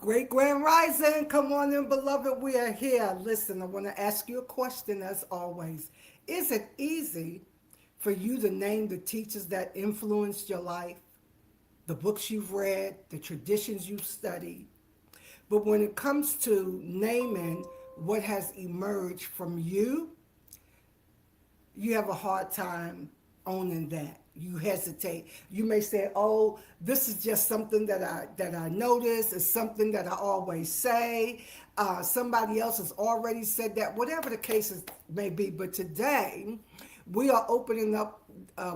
Great Grand Rising, come on in, beloved. We are here. Listen, I want to ask you a question as always. Is it easy for you to name the teachers that influenced your life, the books you've read, the traditions you've studied? But when it comes to naming what has emerged from you, you have a hard time owning that. You hesitate. You may say, "Oh, this is just something that I notice. It's something that I always say. Somebody else has already said that." Whatever the case may be. But today, we are opening up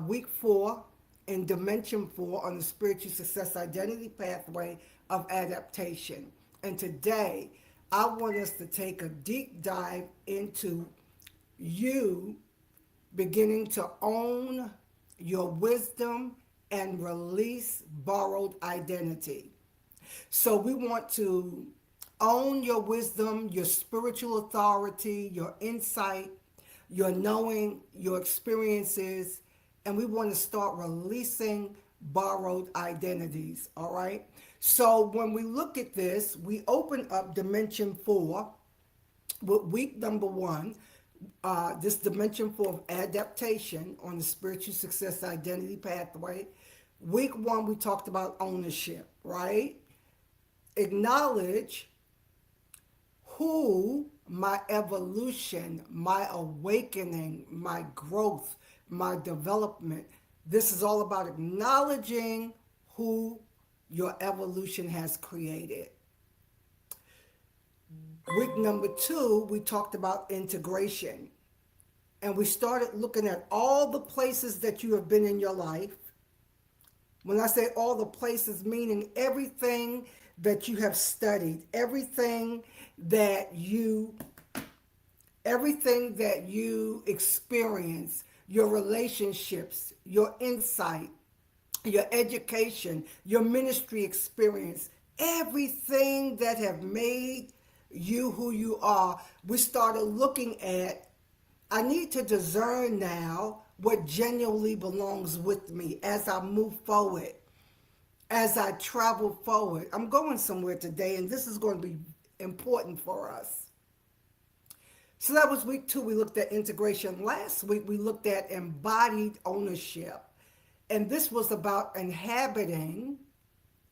week 4 in Dimension 4 on the Spiritual Success Identity Pathway of Adaptation. And today, I want us to take a deep dive into you beginning to own your wisdom and release borrowed identity. So we want to own your wisdom, your spiritual authority, your insight, your knowing, your experiences, and we want to start releasing borrowed identities, all right? So when we look at this, we open up Dimension 4 with week number 1, this Dimension 4 of adaptation on the Spiritual Success Identity Pathway. Week 1, we talked about ownership, right? Acknowledge who my evolution, my awakening, my growth, my development. This is all about acknowledging who your evolution has created. Week number 2, we talked about integration. And we started looking at all the places that you have been in your life. When I say all the places, meaning everything that you have studied, everything that you experience, your relationships, your insight, your education, your ministry experience, everything that have made you who you are. We started looking at, I need to discern now what genuinely belongs with me as I move forward, as I travel forward. I'm going somewhere today, and this is going to be important for us. So that was week 2. We looked at integration. Last week, we looked at embodied ownership. And this was about inhabiting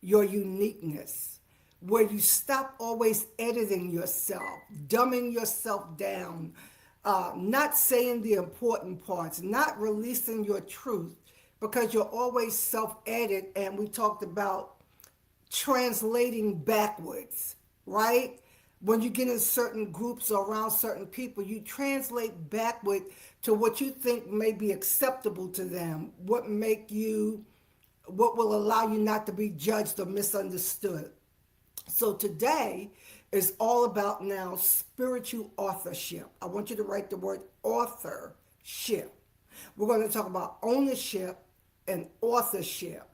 your uniqueness, where you stop always editing yourself, dumbing yourself down, not saying the important parts, not releasing your truth, because you're always self-edit. And we talked about translating backwards, right? When you get in certain groups or around certain people, you translate backward to what you think may be acceptable to them, what will allow you not to be judged or misunderstood. So today is all about now spiritual authorship. I want you to write the word authorship. We're going to talk about ownership and authorship.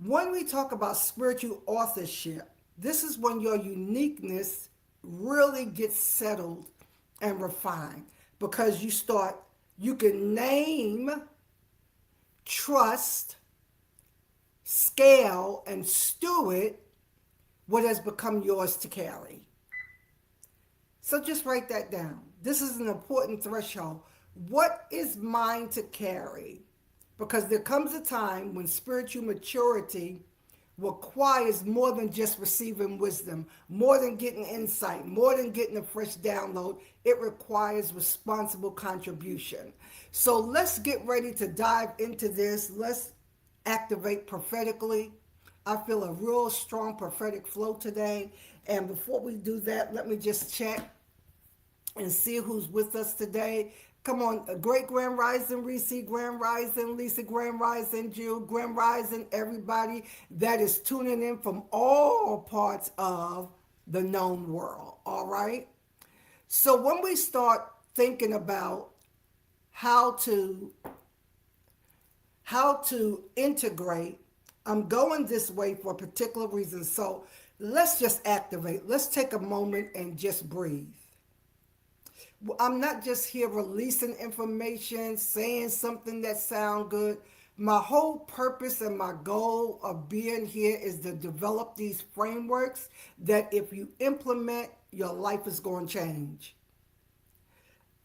When we talk about spiritual authorship, this is when your uniqueness really gets settled and refined, because you can name, trust, scale, and steward what has become yours to carry. So just write that down. This is an important threshold. What is mine to carry? Because there comes a time when spiritual maturity requires more than just receiving wisdom, more than getting insight, more than getting a fresh download. It requires responsible contribution. So let's get ready to dive into this. Let's activate prophetically. I feel a real strong prophetic flow today. And before we do that, let me just check and see who's with us today. Come on, Great Grand Rising, Reese, Grand Rising, Lisa, Grand Rising, Jill, Grand Rising, everybody that is tuning in from all parts of the known world, all right? So when we start thinking about how to integrate, I'm going this way for a particular reason. So let's just activate. Let's take a moment and just breathe. I'm not just here releasing information, saying something that sounds good. My whole purpose and my goal of being here is to develop these frameworks that if you implement, your life is going to change.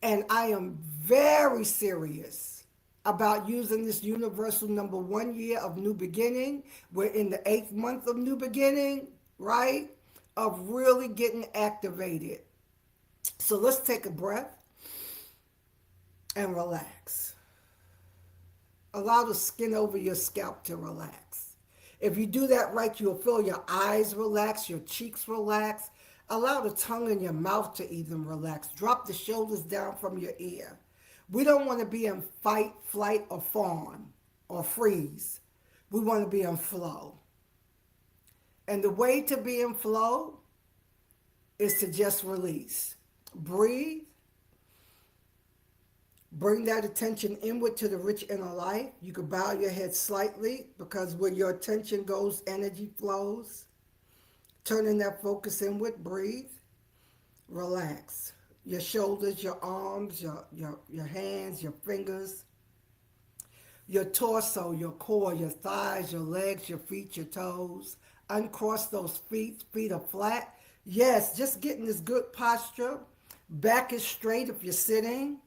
And I am very serious about using this universal number 1 year of new beginning. We're in the 8th month of new beginning, right? Of really getting activated. So let's take a breath and relax. Allow the skin over your scalp to relax. If you do that right, you'll feel your eyes relax, your cheeks relax. Allow the tongue in your mouth to even relax. Drop the shoulders down from your ear. We don't want to be in fight, flight, or fawn, or freeze. We want to be in flow. And the way to be in flow is to just release. Breathe. Bring that attention inward to the rich inner light. You can bow your head slightly because where your attention goes, energy flows. Turning that focus inward, breathe, relax. Your shoulders, your arms, your hands, your fingers, your torso, your core, your thighs, your legs, your feet, your toes. Uncross those feet. Feet are flat. Yes, just getting this good posture. Back is straight if you're sitting.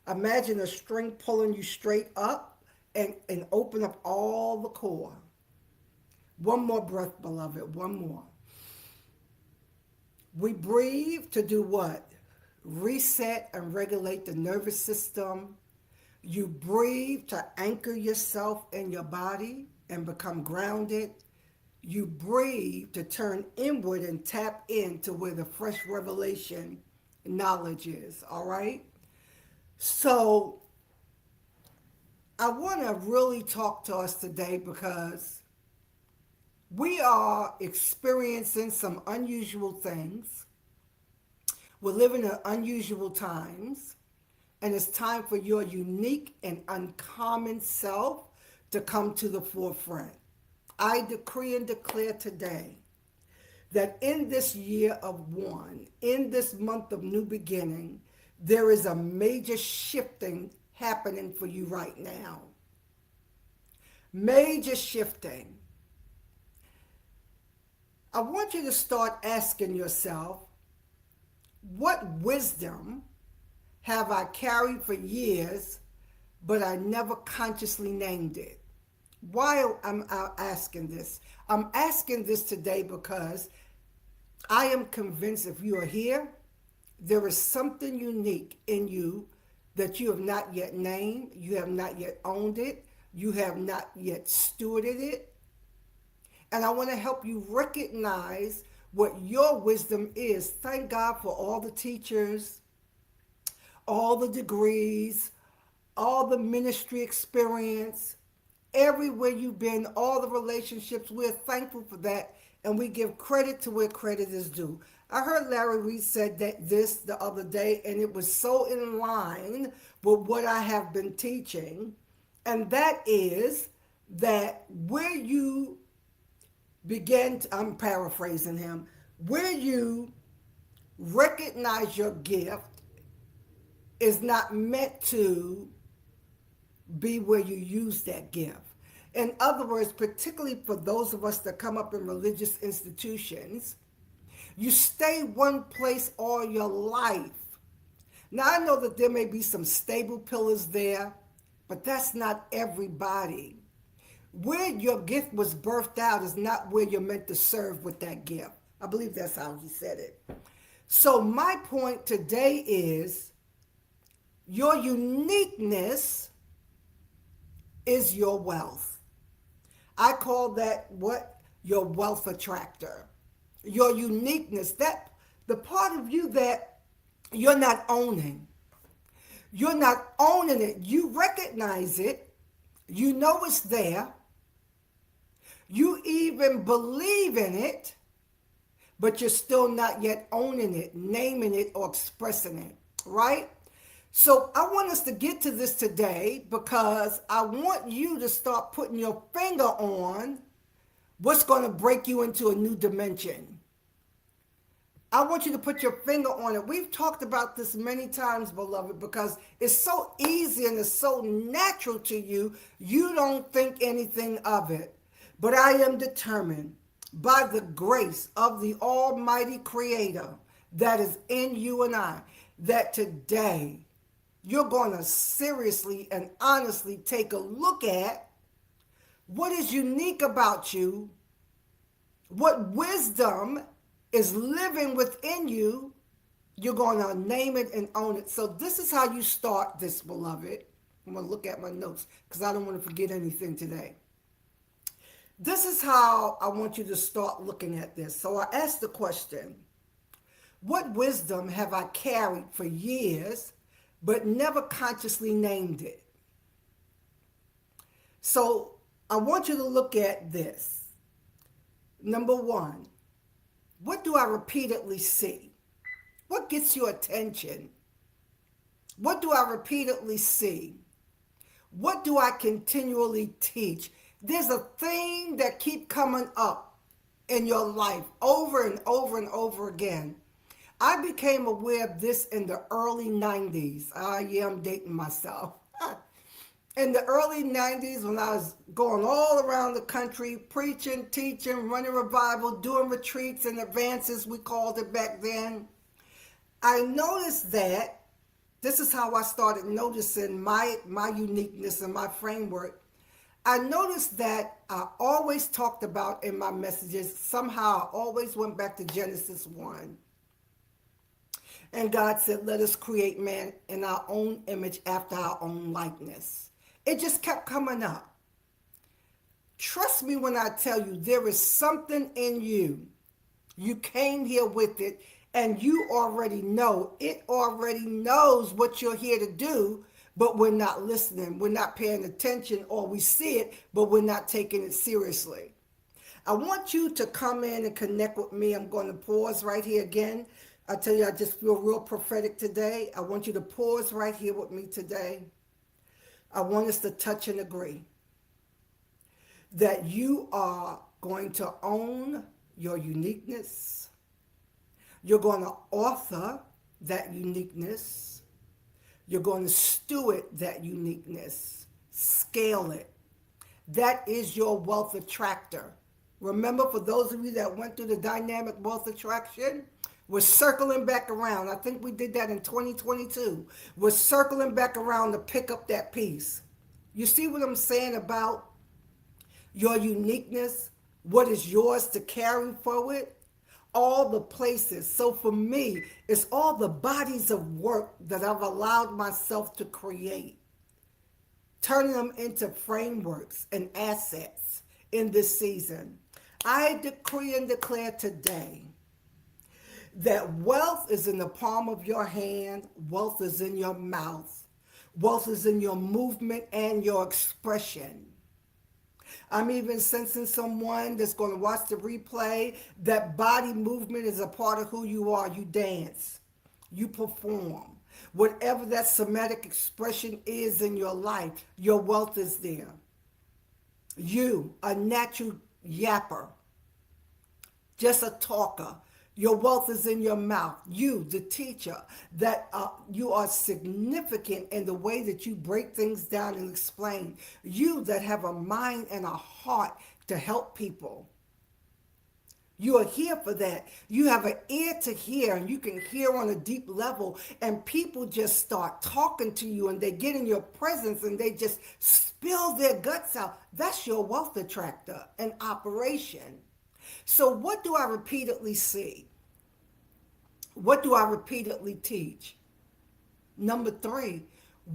Imagine a string pulling you straight up and open up all the core. One more breath, beloved. One more. We breathe to do what? Reset and regulate the nervous system. You breathe to anchor yourself in your body and become grounded. You breathe to turn inward and tap into where the fresh revelation knowledge is, all right? So I want to really talk to us today because we are experiencing some unusual things. We're living in unusual times, and it's time for your unique and uncommon self to come to the forefront. I decree and declare today that in this year of one, in this month of new beginning, there is a major shifting happening for you right now. Major shifting. I want you to start asking yourself, what wisdom have I carried for years, but I never consciously named it? Why am I asking this? I'm asking this today because I am convinced if you are here, there is something unique in you that you have not yet named, you have not yet owned it, you have not yet stewarded it. And I want to help you recognize what your wisdom is. Thank God for all the teachers, all the degrees, all the ministry experience, everywhere you've been, all the relationships. We're thankful for that, and we give credit to where credit is due. I heard Larry Reed said this the other day, and it was so in line with what I have been teaching, and that is that where you begin to, I'm paraphrasing him, where you recognize your gift is not meant to be where you use that gift. In other words, particularly for those of us that come up in religious institutions, you stay one place all your life. Now, I know that there may be some stable pillars there, but that's not everybody. Where your gift was birthed out is not where you're meant to serve with that gift. I believe that's how he said it. So my point today is your uniqueness is your wealth. I call that what? Your wealth attractor. Your uniqueness, that the part of you that you're not owning. You're not owning it. You recognize it. You know it's there. You even believe in it, but you're still not yet owning it, naming it, or expressing it, right? So I want us to get to this today because I want you to start putting your finger on what's going to break you into a new dimension. I want you to put your finger on it. We've talked about this many times, beloved, because it's so easy and it's so natural to you, you don't think anything of it. But I am determined by the grace of the Almighty Creator that is in you and I, that today you're going to seriously and honestly take a look at what is unique about you, what wisdom is living within you. You're going to name it and own it. So this is how you start this, beloved. I'm going to look at my notes because I don't want to forget anything today. This is how I want you to start looking at this. So I asked the question, what wisdom have I carried for years but never consciously named it? So I want you to look at this. Number one, what do I repeatedly see? What gets your attention? What do I repeatedly see? What do I continually teach? There's a thing that keeps coming up in your life over and over and over again. I became aware of this in the early 90s. I'm dating myself. In the early 90s, when I was going all around the country, preaching, teaching, running revival, doing retreats and advances, we called it back then, I noticed that, this is how I started noticing my uniqueness and my framework. I noticed that I always talked about in my messages, somehow I always went back to Genesis 1. And God said, let us create man in our own image after our own likeness. It just kept coming up. Trust me when I tell you, there is something in you. You came here with it, and you already know. It already knows what you're here to do, but we're not listening. We're not paying attention, or we see it, but we're not taking it seriously. I want you to come in and connect with me. I'm going to pause right here again. I tell you, I just feel real prophetic today. I want you to pause right here with me today. I want us to touch and agree that you are going to own your uniqueness. You're going to author that uniqueness. You're going to steward that uniqueness. Scale it. That is your wealth attractor. Remember, for those of you that went through the dynamic wealth attraction, we're circling back around. I think we did that in 2022. We're circling back around to pick up that piece. You see what I'm saying about your uniqueness? What is yours to carry forward? All the places. So for me, it's all the bodies of work that I've allowed myself to create, turning them into frameworks and assets in this season. I decree and declare today that wealth is in the palm of your hand, wealth is in your mouth, wealth is in your movement and your expression. I'm even sensing someone that's going to watch the replay, that body movement is a part of who you are. You dance, you perform. Whatever that somatic expression is in your life, your wealth is there. You, a natural yapper, just a talker. Your wealth is in your mouth. You, the teacher, that you are significant in the way that you break things down and explain. You that have a mind and a heart to help people. You are here for that. You have an ear to hear, and you can hear on a deep level, and people just start talking to you, and they get in your presence, and they just spill their guts out. That's your wealth attractor in operation. So what do I repeatedly see? What do I repeatedly teach? Number 3,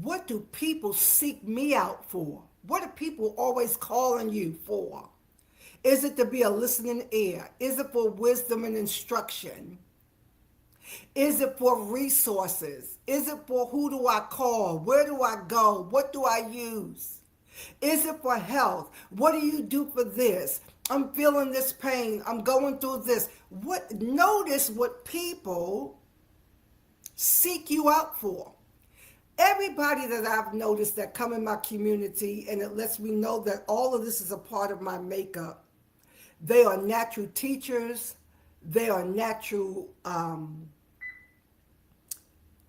what do people seek me out for? What are people always calling you for? Is it to be a listening ear? Is it for wisdom and instruction? Is it for resources? Is it for who do I call? Where do I go? What do I use? Is it for health? What do you do for this? I'm feeling this pain. I'm going through this. Notice what people seek you out for. Everybody that I've noticed that come in my community, and it lets me know that all of this is a part of my makeup. They are natural teachers. They are natural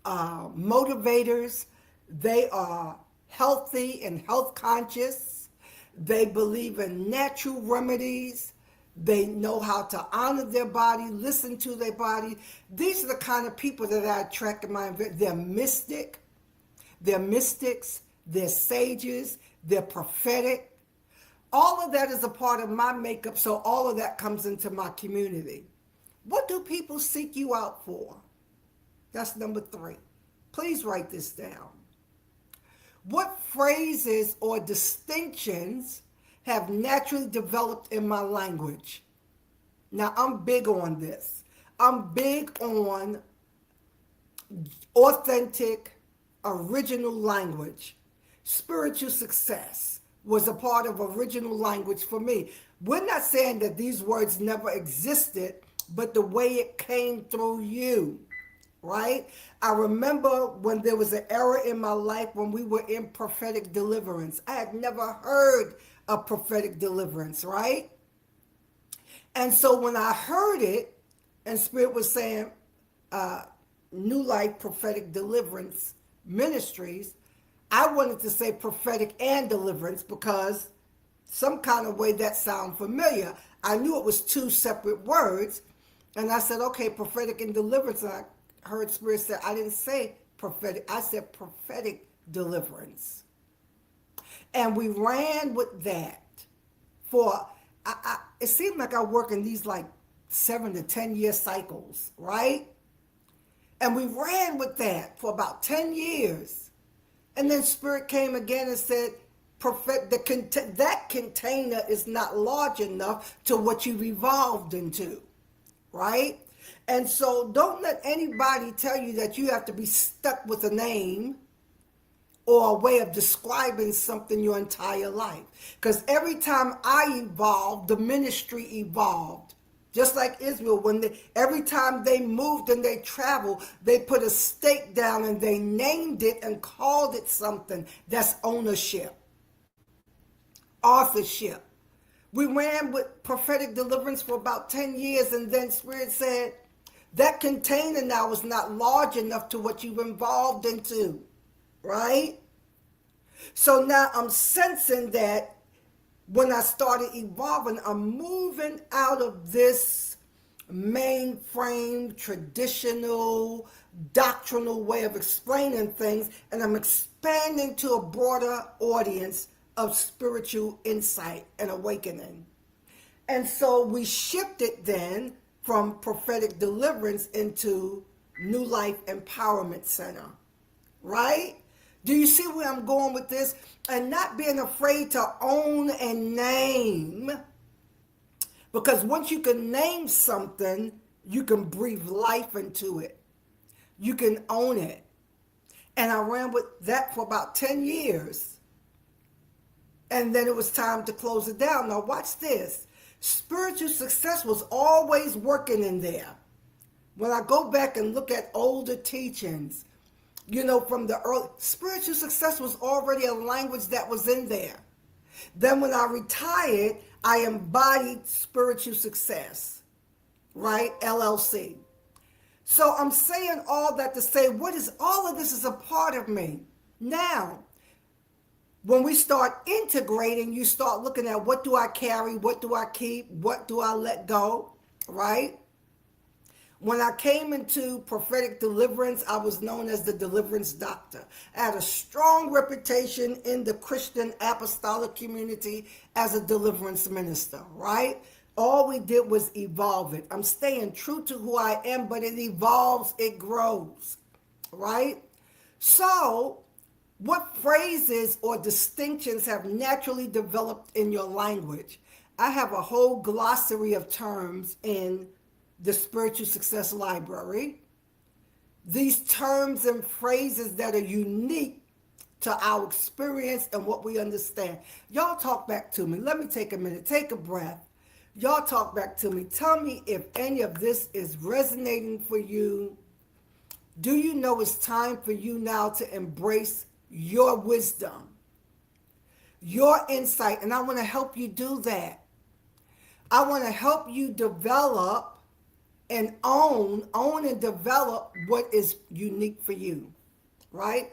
motivators. They are healthy and health conscious. They believe in natural remedies. They know how to honor their body, listen to their body. These are the kind of people that I attract in my event. They're mystic. They're mystics. They're sages. They're prophetic. All of that is a part of my makeup, so all of that comes into my community. What do people seek you out for? That's number 3. Please write this down. What phrases or distinctions have naturally developed in my language? Now, I'm big on this. I'm big on authentic, original language. Spiritual success was a part of original language for me. We're not saying that these words never existed, but the way it came through you, right? I remember when there was an era in my life when we were in prophetic deliverance. I had never heard of prophetic deliverance, right? And so when I heard it, and Spirit was saying, New Life Prophetic Deliverance Ministries, I wanted to say prophetic and deliverance because some kind of way that sounded familiar. I knew it was 2 separate words. And I said, okay, prophetic and deliverance. And I heard Spirit say, I didn't say prophetic. I said prophetic deliverance. And we ran with that for, it seemed like I work in these like 7 to 10 year cycles, right? And we ran with that for about 10 years. And then Spirit came again and said, that container is not large enough to what you've evolved into, right? And so don't let anybody tell you that you have to be stuck with a name or a way of describing something your entire life. Because every time I evolved, the ministry evolved. Just like Israel, every time they moved and they traveled, they put a stake down and they named it and called it something. That's ownership, authorship. We ran with prophetic deliverance for about 10 years, and then Spirit said, that container now is not large enough to what you've evolved into, right? So now I'm sensing that when I started evolving, I'm moving out of this mainframe, traditional, doctrinal way of explaining things, and I'm expanding to a broader audience of spiritual insight and awakening. And so we shifted then from prophetic deliverance into New Life Empowerment Center, right? Do you see where I'm going with this? And not being afraid to own and name. Because once you can name something, you can breathe life into it. You can own it. And I ran with that for about 10 years. And then it was time to close it down. Now watch this. Spiritual success was always working in there. When I go back and look at older teachings, from the early, spiritual success was already a language that was in there. Then when I retired, I embodied spiritual success, right? LLC. So I'm saying all that to say, all of this is a part of me. Now, when we start integrating, you start looking at what do I carry, what do I keep, what do I let go, right? When I came into prophetic deliverance, I was known as the deliverance doctor. I had a strong reputation in the Christian apostolic community as a deliverance minister, right? All we did was evolve it. I'm staying true to who I am, but it evolves, it grows, right? So, what phrases or distinctions have naturally developed in your language? I have a whole glossary of terms in the Spiritual Success Library. These terms and phrases that are unique to our experience and what we understand. Y'all talk back to me. Let me take a minute. Take a breath. Y'all talk back to me. Tell me if any of this is resonating for you. Do you know it's time for you now to embrace your wisdom, your insight? And I want to help you do that. I want to help you develop and own and develop what is unique for you, right?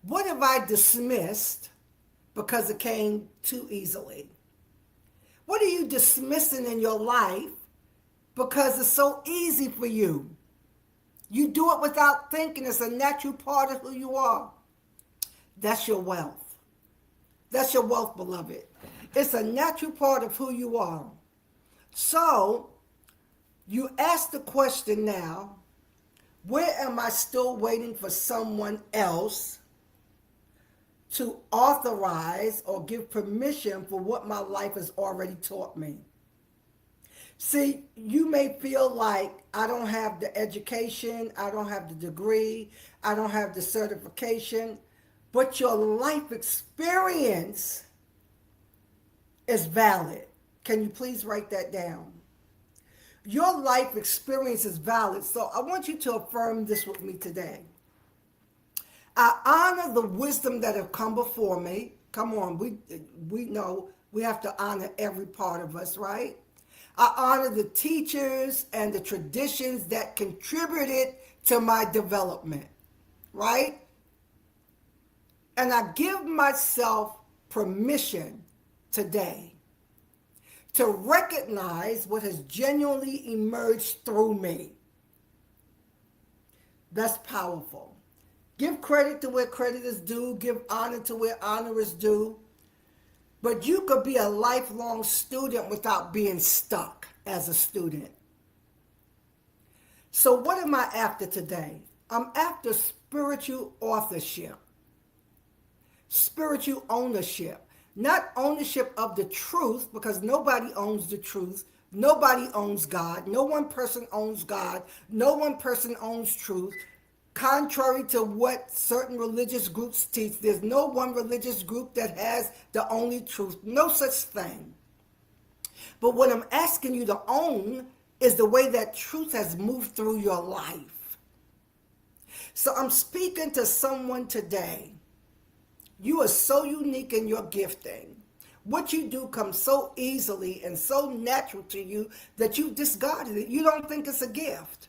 What have I dismissed because it came too easily? What are you dismissing in your life because it's so easy for you? You do it without thinking. It's a natural part of who you are. That's your wealth. That's your wealth, beloved. It's a natural part of who you are. So, you ask the question now, where am I still waiting for someone else to authorize or give permission for what my life has already taught me? See, you may feel like I don't have the education, I don't have the degree, I don't have the certification, but your life experience is valid. Can you please write that down? Your life experience is valid. So I want you to affirm this with me today. I honor the wisdom that have come before me. Come on, we know we have to honor every part of us, right? I honor the teachers and the traditions that contributed to my development, right? And I give myself permission today to recognize what has genuinely emerged through me. That's powerful. Give credit to where credit is due. Give honor to where honor is due. But you could be a lifelong student without being stuck as a student. So what am I after today? I'm after spiritual authorship, spiritual ownership. Not ownership of the truth, because nobody owns the truth. Nobody owns God. No one person owns God. No one person owns truth. Contrary to what certain religious groups teach, there's no one religious group that has the only truth. No such thing. But what I'm asking you to own is the way that truth has moved through your life. So I'm speaking to someone today. You are so unique in your gifting. What you do comes so easily and so natural to you that you've discarded it. You don't think it's a gift.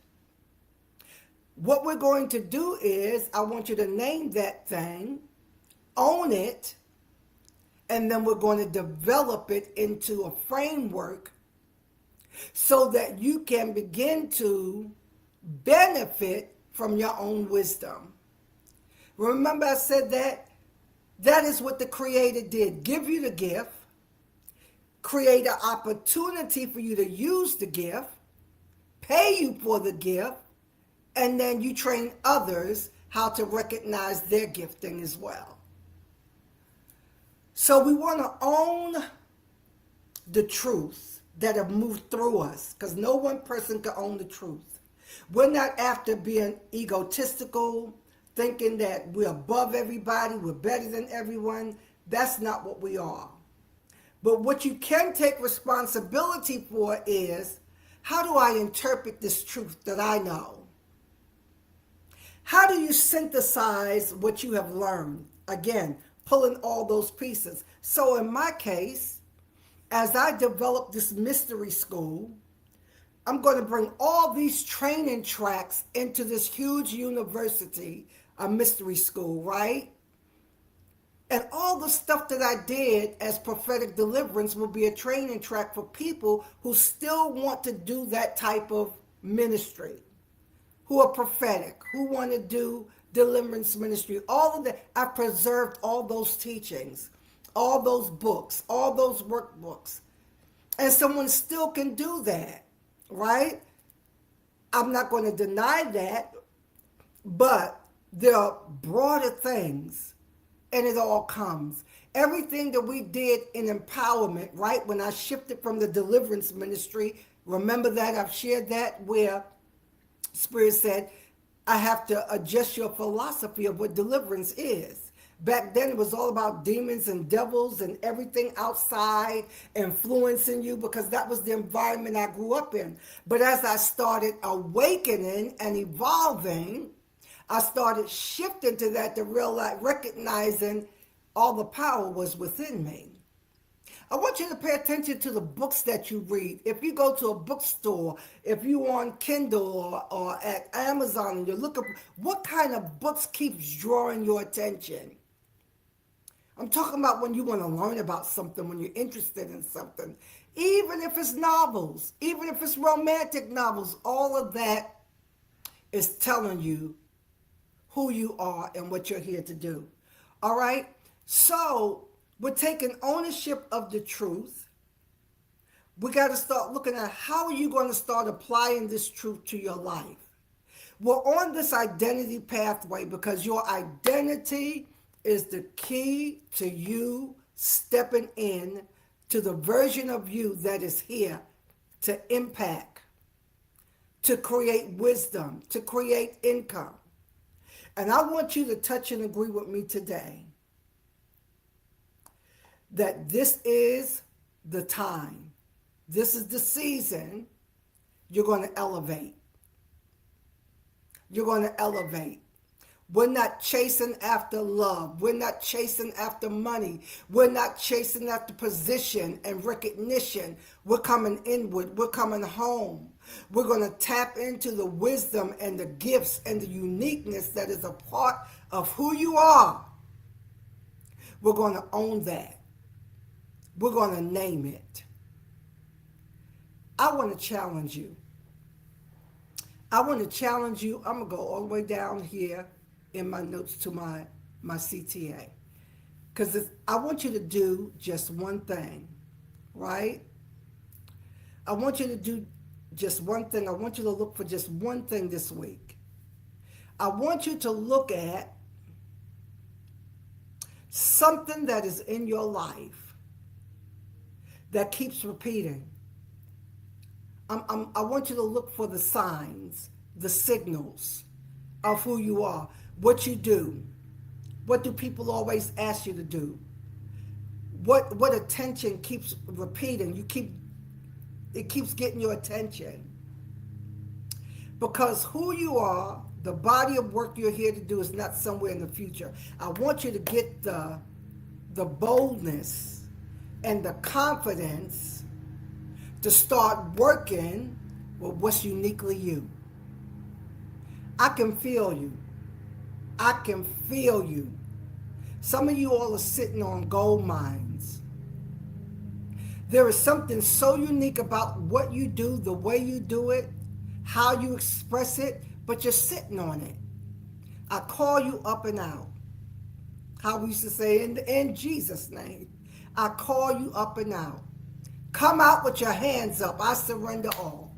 What we're going to do is, I want you to name that thing, own it, and then we're going to develop it into a framework so that you can begin to benefit from your own wisdom. Remember I said that? That is what the Creator did. Give you the gift, create an opportunity for you to use the gift, pay you for the gift, and then you train others how to recognize their gifting as well. So we want to own the truth that have moved through us, because no one person can own the truth. We're not after being egotistical, thinking that we're above everybody, we're better than everyone. That's not what we are. But what you can take responsibility for is, how do I interpret this truth that I know? How do you synthesize what you have learned? Again, pulling all those pieces. So in my case, as I develop this mystery school, I'm going to bring all these training tracks into this huge university, a mystery school, right? And all the stuff that I did as prophetic deliverance will be a training track for people who still want to do that type of ministry, who are prophetic, who want to do deliverance ministry. All of that, I preserved all those teachings, all those books, all those workbooks. And someone still can do that, right? I'm not going to deny that, but there are broader things, and it all comes. Everything that we did in empowerment, right? When I shifted from the deliverance ministry, remember that I've shared that, where Spirit said, I have to adjust your philosophy of what deliverance is. Back then it was all about demons and devils and everything outside influencing you, because that was the environment I grew up in. But as I started awakening and evolving, I started shifting to that, to realize, recognizing all the power was within me. I want you to pay attention to the books that you read. If you go to a bookstore, if you on Kindle or at Amazon and you're looking, what kind of books keeps drawing your attention? I'm talking about when you want to learn about something, when you're interested in something. Even if it's novels, even if it's romantic novels, all of that is telling you who you are and what you're here to do. All right? So we're taking ownership of the truth. We got to start looking at how are you going to start applying this truth to your life. We're on this identity pathway because your identity is the key to you stepping in to the version of you that is here to impact, to create wisdom, to create income. And I want you to touch and agree with me today that this is the time, this is the season you're going to elevate. You're going to elevate. We're not chasing after love. We're not chasing after money. We're not chasing after position and recognition. We're coming inward. We're coming home. We're going to tap into the wisdom and the gifts and the uniqueness that is a part of who you are. We're going to own that. We're going to name it. I want to challenge you. I'm going to go all the way down here in my notes to my CTA. Because I want you to do just one thing, right? I want you to do just one thing. I want you to look for just one thing this week. I want you to look at something that is in your life that keeps repeating. I want you to look for the signs, the signals of who you are, what you do. What do people always ask you to do? What attention keeps repeating? It keeps getting your attention. Because who you are, the body of work you're here to do is not somewhere in the future. I want you to get the boldness and the confidence to start working with what's uniquely you. I can feel you. I can feel you. Some of you all are sitting on gold mines. There is something so unique about what you do, the way you do it, how you express it, but you're sitting on it. I call you up and out. How we used to say in Jesus' name. I call you up and out. Come out with your hands up. I surrender all.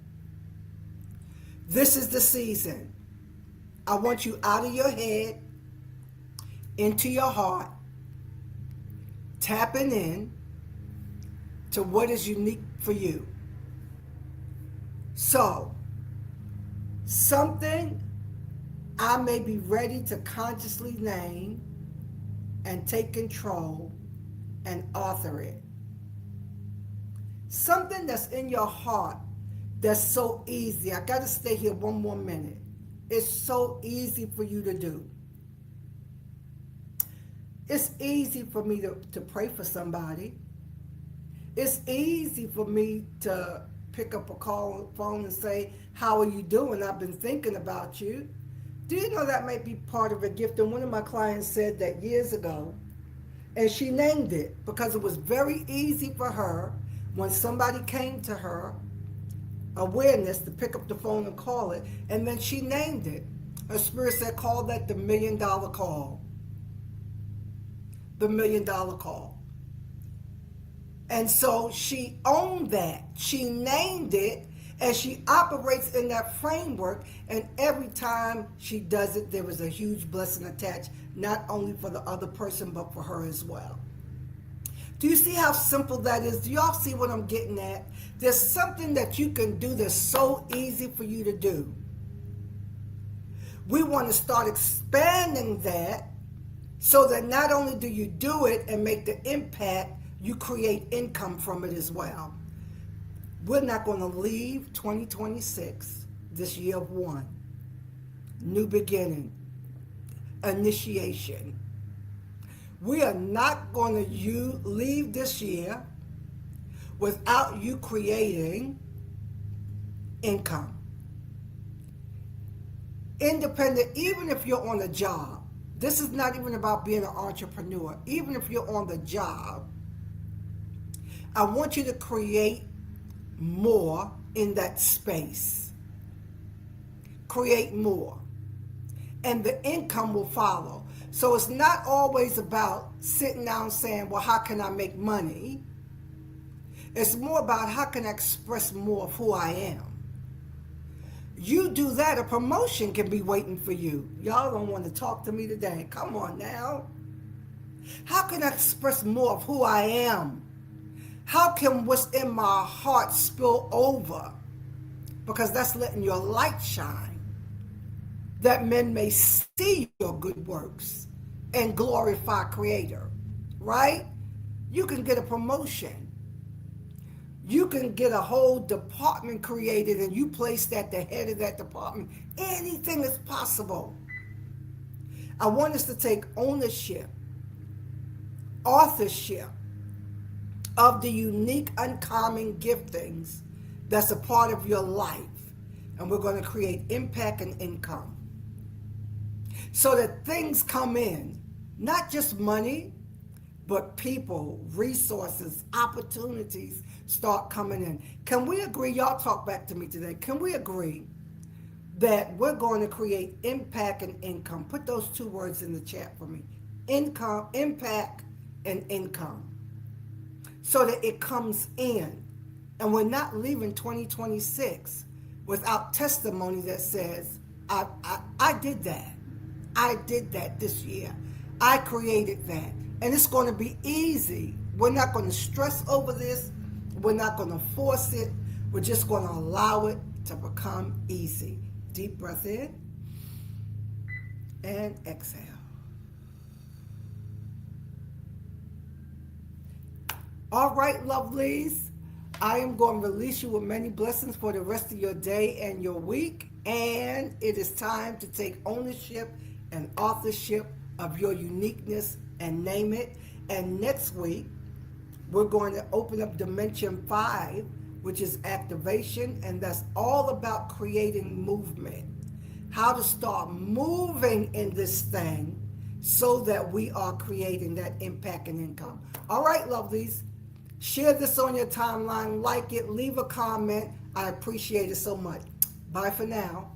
This is the season. I want you out of your head, into your heart, tapping in to what is unique for you. So, something I may be ready to consciously name and take control and author it. Something that's in your heart that's so easy. I got to stay here one more minute. It's so easy for you to do. It's easy for me to pray for somebody. It's easy for me to pick up a phone and say, how are you doing? I've been thinking about you. Do you know that may be part of a gift? And one of my clients said that years ago, and she named it because it was very easy for her when somebody came to her, awareness to pick up the phone and call it, and then she named it. Her spirit said, call that the $1 million call. The $1 million call. And so she owned that. She named it, and she operates in that framework, and every time she does it, there was a huge blessing attached, not only for the other person, but for her as well. Do you see how simple that is? Do y'all see what I'm getting at? There's something that you can do that's so easy for you to do. We want to start expanding that so that not only do you do it and make the impact, you create income from it as well. We're not going to leave 2026, this year of one. New beginning, initiation. We are not going to leave this year without you creating income. Independent, even if you're on a job, this is not even about being an entrepreneur. Even if you're on the job, I want you to create more in that space. Create more. And the income will follow. So it's not always about sitting down saying, well, how can I make money? It's more about how can I express more of who I am. You do that, a promotion can be waiting for you. Y'all don't want to talk to me today. Come on now. How can I express more of who I am? How can what's in my heart spill over? Because that's letting your light shine, that men may see your good works and glorify Creator, right? You can get a promotion. You can get a whole department created and you placed at the head of that department. Anything is possible. I want us to take ownership, authorship of the unique, uncommon giftings that's a part of your life. And we're going to create impact and income. So that things come in, not just money, but people, resources, opportunities start coming in. Can we agree? Y'all talk back to me today. Can we agree that we're going to create impact and income? Put those two words in the chat for me. Income, impact, and income. So that it comes in. And we're not leaving 2026 without testimony that says, I did that. I did that this year. I created that. And it's going to be easy. We're not going to stress over this. We're not going to force it. We're just going to allow it to become easy. Deep breath in and exhale. All right, lovelies. I am going to release you with many blessings for the rest of your day and your week. And it is time to take ownership and authorship of your uniqueness and name it. And next week, we're going to open up Dimension 5, which is activation, and that's all about creating movement. How to start moving in this thing so that we are creating that impact and income. All right, lovelies. Share this on your timeline, like it, leave a comment. I appreciate it so much. Bye for now.